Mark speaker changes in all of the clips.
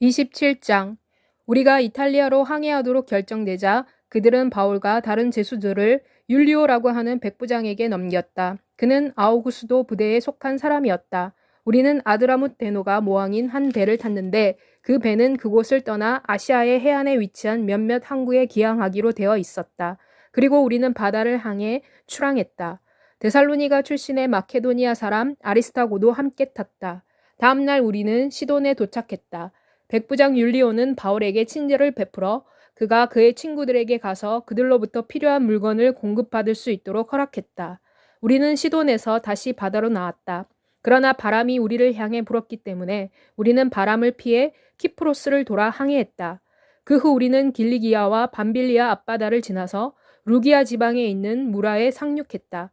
Speaker 1: 27장. 우리가 이탈리아로 항해하도록 결정되자 그들은 바울과 다른 제수들을 율리오라고 하는 백부장에게 넘겼다. 그는 아우구스도 부대에 속한 사람이었다. 우리는 아드라뭇 대노가 모항인 한 배를 탔는데 그 배는 그곳을 떠나 아시아의 해안에 위치한 몇몇 항구에 기항하기로 되어 있었다. 그리고 우리는 바다를 향해 출항했다. 데살로니가 출신의 마케도니아 사람 아리스타고도 함께 탔다. 다음 날 우리는 시돈에 도착했다. 백부장 율리오는 바울에게 친절을 베풀어 그가 그의 친구들에게 가서 그들로부터 필요한 물건을 공급받을 수 있도록 허락했다. 우리는 시돈에서 다시 바다로 나왔다. 그러나 바람이 우리를 향해 불었기 때문에 우리는 바람을 피해 키프로스를 돌아 항해했다. 그 후 우리는 길리기아와 밤빌리아 앞바다를 지나서 루기아 지방에 있는 무라에 상륙했다.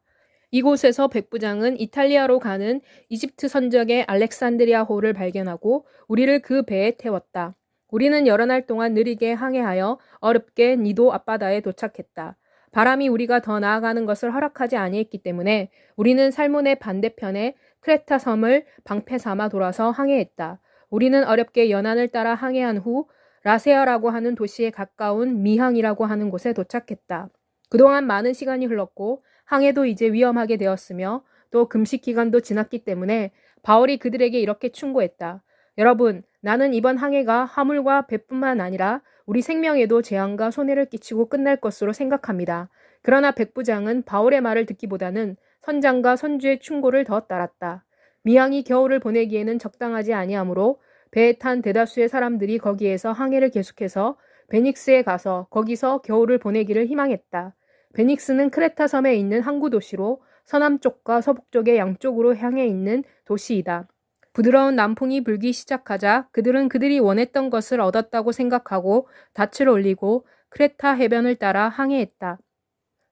Speaker 1: 이곳에서 백부장은 이탈리아로 가는 이집트 선적의 알렉산드리아호를 발견하고 우리를 그 배에 태웠다. 우리는 여러 날 동안 느리게 항해하여 어렵게 니도 앞바다에 도착했다. 바람이 우리가 더 나아가는 것을 허락하지 아니했기 때문에 우리는 살몬의 반대편에 크레타 섬을 방패 삼아 돌아서 항해했다. 우리는 어렵게 연안을 따라 항해한 후 라세아라고 하는 도시에 가까운 미항이라고 하는 곳에 도착했다. 그동안 많은 시간이 흘렀고 항해도 이제 위험하게 되었으며 또 금식 기간도 지났기 때문에 바울이 그들에게 이렇게 충고했다. 여러분, 나는 이번 항해가 화물과 배뿐만 아니라 우리 생명에도 재앙과 손해를 끼치고 끝날 것으로 생각합니다. 그러나 백부장은 바울의 말을 듣기보다는 선장과 선주의 충고를 더 따랐다. 미항이 겨울을 보내기에는 적당하지 아니하므로 배에 탄 대다수의 사람들이 거기에서 항해를 계속해서 베닉스에 가서 거기서 겨울을 보내기를 희망했다. 베닉스는 크레타 섬에 있는 항구 도시로 서남쪽과 서북쪽의 양쪽으로 향해 있는 도시이다. 부드러운 남풍이 불기 시작하자 그들은 그들이 원했던 것을 얻었다고 생각하고 닻을 올리고 크레타 해변을 따라 항해했다.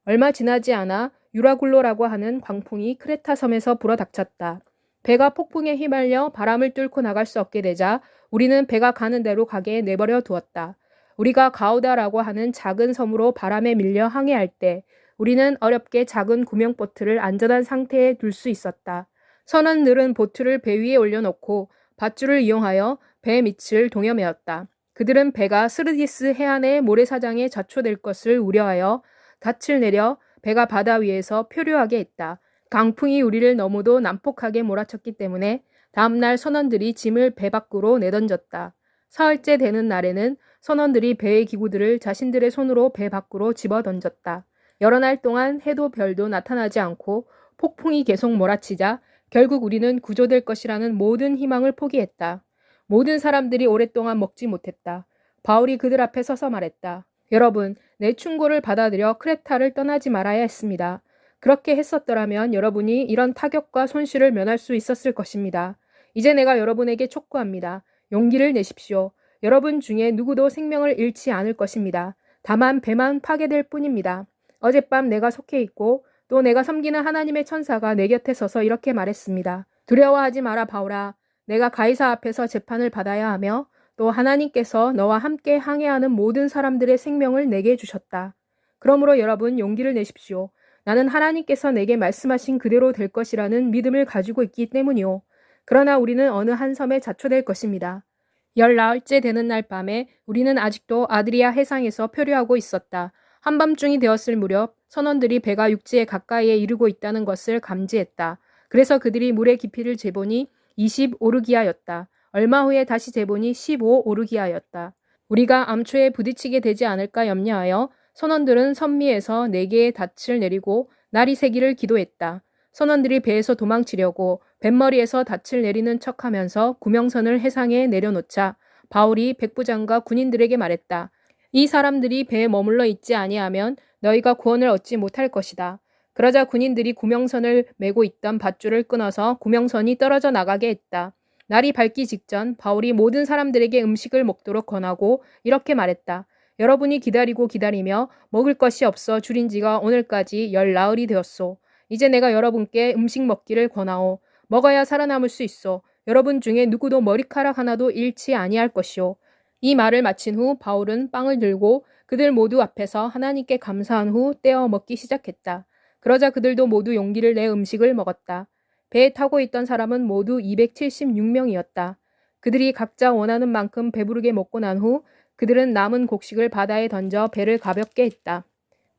Speaker 1: 얼마 지나지 않아 유라굴로라고 하는 광풍이 크레타 섬에서 불어닥쳤다. 배가 폭풍에 휘말려 바람을 뚫고 나갈 수 없게 되자 우리는 배가 가는 대로 가게 내버려 두었다. 우리가 가우다라고 하는 작은 섬으로 바람에 밀려 항해할 때 우리는 어렵게 작은 구명보트를 안전한 상태에 둘 수 있었다. 선원들은 보트를 배 위에 올려놓고 밧줄을 이용하여 배 밑을 동여매었다. 그들은 배가 스르디스 해안의 모래사장에 자초될 것을 우려하여 닻을 내려 배가 바다 위에서 표류하게 했다. 강풍이 우리를 너무도 난폭하게 몰아쳤기 때문에 다음날 선원들이 짐을 배 밖으로 내던졌다. 사흘째 되는 날에는 선원들이 배의 기구들을 자신들의 손으로 배 밖으로 집어던졌다. 여러 날 동안 해도 별도 나타나지 않고 폭풍이 계속 몰아치자 결국 우리는 구조될 것이라는 모든 희망을 포기했다. 모든 사람들이 오랫동안 먹지 못했다. 바울이 그들 앞에 서서 말했다. 여러분, 내 충고를 받아들여 크레타를 떠나지 말아야 했습니다. 그렇게 했었더라면 여러분이 이런 타격과 손실을 면할 수 있었을 것입니다. 이제 내가 여러분에게 촉구합니다. 용기를 내십시오. 여러분 중에 누구도 생명을 잃지 않을 것입니다. 다만 배만 파괴될 뿐입니다. 어젯밤 내가 속해 있고 또 내가 섬기는 하나님의 천사가 내 곁에 서서 이렇게 말했습니다. 두려워하지 마라 바울아. 내가 가이사 앞에서 재판을 받아야 하며 또 하나님께서 너와 함께 항해하는 모든 사람들의 생명을 내게 주셨다. 그러므로 여러분 용기를 내십시오. 나는 하나님께서 내게 말씀하신 그대로 될 것이라는 믿음을 가지고 있기 때문이요. 그러나 우리는 어느 한 섬에 자초될 것입니다. 10나흘째 되는 날 밤에 우리는 아직도 아드리아 해상에서 표류하고 있었다. 한밤중이 되었을 무렵 선원들이 배가 육지에 가까이에 이르고 있다는 것을 감지했다. 그래서 그들이 물의 깊이를 재보니 20오르기아였다. 얼마 후에 다시 재보니 15오르기아였다. 우리가 암초에 부딪히게 되지 않을까 염려하여 선원들은 선미에서 4개의 닻을 내리고 날이 새기를 기도했다. 선원들이 배에서 도망치려고 뱃머리에서 닻을 내리는 척하면서 구명선을 해상에 내려놓자 바울이 백부장과 군인들에게 말했다. 이 사람들이 배에 머물러 있지 아니하면 너희가 구원을 얻지 못할 것이다. 그러자 군인들이 구명선을 메고 있던 밧줄을 끊어서 구명선이 떨어져 나가게 했다. 날이 밝기 직전 바울이 모든 사람들에게 음식을 먹도록 권하고 이렇게 말했다. 여러분이 기다리고 기다리며 먹을 것이 없어 줄인 지가 오늘까지 10나흘이 되었소. 이제 내가 여러분께 음식 먹기를 권하오. 먹어야 살아남을 수 있어. 여러분 중에 누구도 머리카락 하나도 잃지 아니할 것이오. 이 말을 마친 후 바울은 빵을 들고 그들 모두 앞에서 하나님께 감사한 후 떼어 먹기 시작했다. 그러자 그들도 모두 용기를 내 음식을 먹었다. 배에 타고 있던 사람은 모두 276명이었다. 그들이 각자 원하는 만큼 배부르게 먹고 난 후 그들은 남은 곡식을 바다에 던져 배를 가볍게 했다.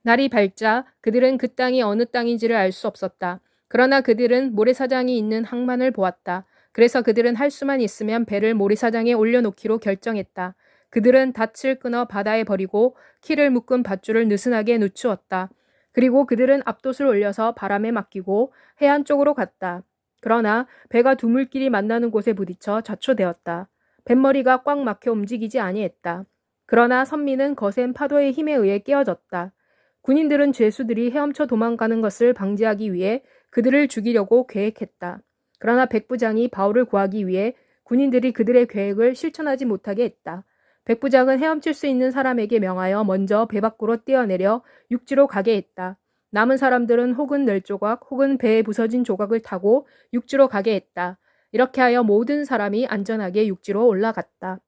Speaker 1: 날이 밝자 그들은 그 땅이 어느 땅인지를 알 수 없었다. 그러나 그들은 모래사장이 있는 항만을 보았다. 그래서 그들은 할 수만 있으면 배를 모래사장에 올려놓기로 결정했다. 그들은 닻을 끊어 바다에 버리고 키를 묶은 밧줄을 느슨하게 늦추었다. 그리고 그들은 앞돛을 올려서 바람에 맡기고 해안 쪽으로 갔다. 그러나 배가 두물길이 만나는 곳에 부딪혀 좌초되었다. 뱃머리가 꽉 막혀 움직이지 아니했다. 그러나 선미는 거센 파도의 힘에 의해 깨어졌다. 군인들은 죄수들이 헤엄쳐 도망가는 것을 방지하기 위해 그들을 죽이려고 계획했다. 그러나 백부장이 바울을 구하기 위해 군인들이 그들의 계획을 실천하지 못하게 했다. 백부장은 헤엄칠 수 있는 사람에게 명하여 먼저 배 밖으로 뛰어내려 육지로 가게 했다. 남은 사람들은 혹은 널조각 혹은 배에 부서진 조각을 타고 육지로 가게 했다. 이렇게 하여 모든 사람이 안전하게 육지로 올라갔다.